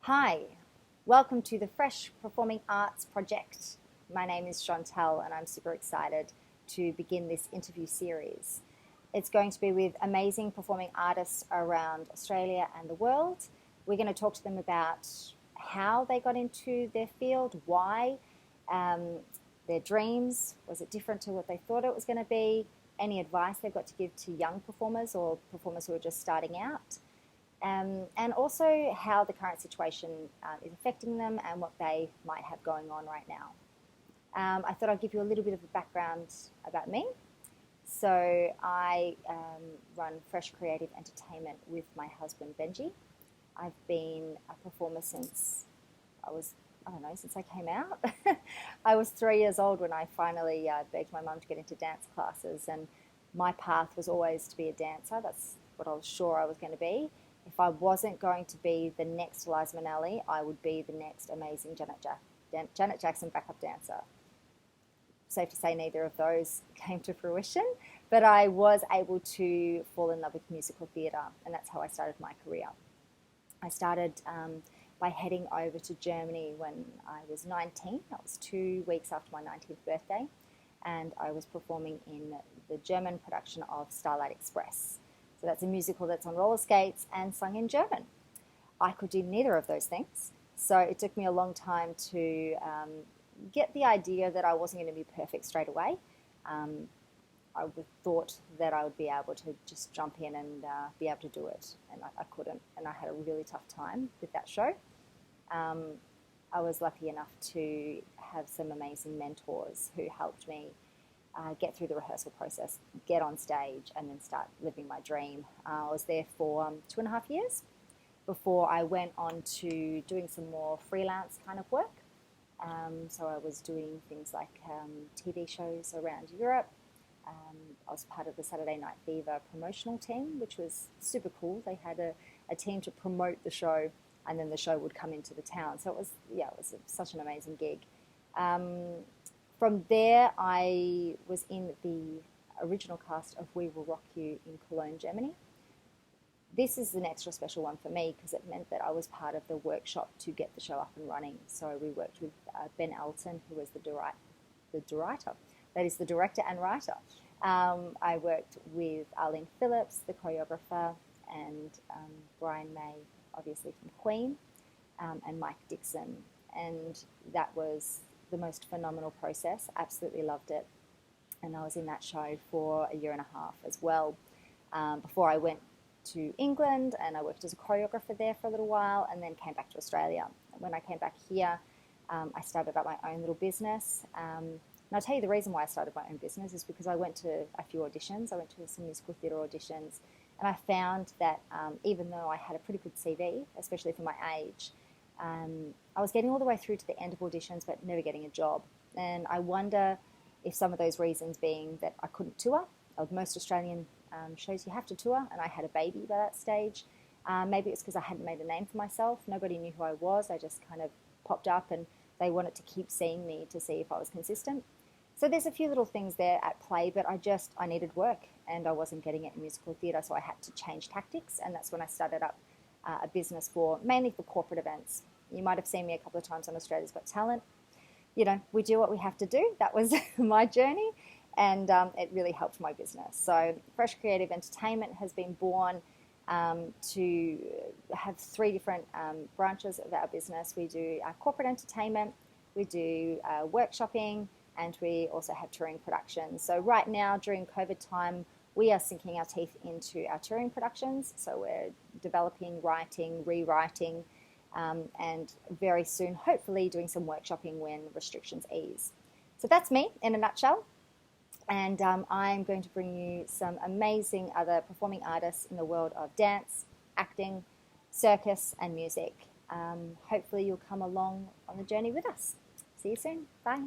Hi, welcome to the Fresh Performing Arts Project. My name is Chantel and I'm super excited to begin this interview series. It's going to be with amazing performing artists around Australia and the world. We're going to talk to them about how they got into their field, why, their dreams, was it different to what they thought it was going to be, any advice they've got to give to young performers or performers who are just starting out. And also how the current situation is affecting them and what they might have going on right now. I thought I'd give you a little bit of a background about me. So I run Fresh Creative Entertainment with my husband Benji. I've been a performer since since I came out. I was 3 years old when I finally begged my mum to get into dance classes, and my path was always to be a dancer. That's what I was sure I was going to be. If I wasn't going to be the next Liza Minnelli, I would be the next amazing Janet Jackson backup dancer. Safe to say neither of those came to fruition, but I was able to fall in love with musical theatre, and that's how I started my career. I started by heading over to Germany when I was 19. That was 2 weeks after my 19th birthday, and I was performing in the German production of Starlight Express. So that's a musical that's on roller skates and sung in German. I could do neither of those things, so it took me a long time to get the idea that I wasn't going to be perfect straight away. I thought that I would be able to just jump in and be able to do it, and I couldn't, and I had a really tough time with that show. I was lucky enough to have some amazing mentors who helped me get through the rehearsal process, get on stage, and then start living my dream. I was there for 2.5 years before I went on to doing some more freelance kind of work. So I was doing things like TV shows around Europe. I was part of the Saturday Night Fever promotional team, which was super cool. They had a team to promote the show, and then the show would come into the town. So it was such an amazing gig. From there, I was in the original cast of We Will Rock You in Cologne, Germany. This is an extra special one for me because it meant that I was part of the workshop to get the show up and running. So we worked with Ben Elton, who was the director. That is the director and writer. I worked with Arlene Phillips, the choreographer, and Brian May, obviously from Queen, and Mike Dixon. And that was the most phenomenal process. Absolutely loved it. And I was in that show for 1.5 years as well, before I went to England, and I worked as a choreographer there for a little while, and then came back to Australia. When I came back here, I started up my own little business. And I'll tell you the reason why I started my own business is because I went to a few auditions. I went to some musical theatre auditions, and I found that even though I had a pretty good CV, especially for my age, I was getting all the way through to the end of auditions but never getting a job. And I wonder if some of those reasons being that I couldn't tour. Most Australian shows you have to tour, and I had a baby by that stage. Maybe it's because I hadn't made a name for myself. Nobody knew who I was. I just kind of popped up, and they wanted to keep seeing me to see if I was consistent. So there's a few little things there at play, but I needed work, and I wasn't getting it in musical theatre, so I had to change tactics, and that's when I started up a business mainly for corporate events. You might have seen me a couple of times on Australia's Got Talent. You know, we do what we have to do. That was my journey, and it really helped my business. So Fresh Creative Entertainment has been born to have 3 different branches of our business. We do corporate entertainment, we do workshopping, and we also have touring productions. So right now, during COVID time, we are sinking our teeth into our touring productions. So we're developing, writing, rewriting, and very soon, hopefully, doing some workshopping when restrictions ease. So that's me in a nutshell. And I'm going to bring you some amazing other performing artists in the world of dance, acting, circus, and music. Hopefully you'll come along on the journey with us. See you soon. Bye.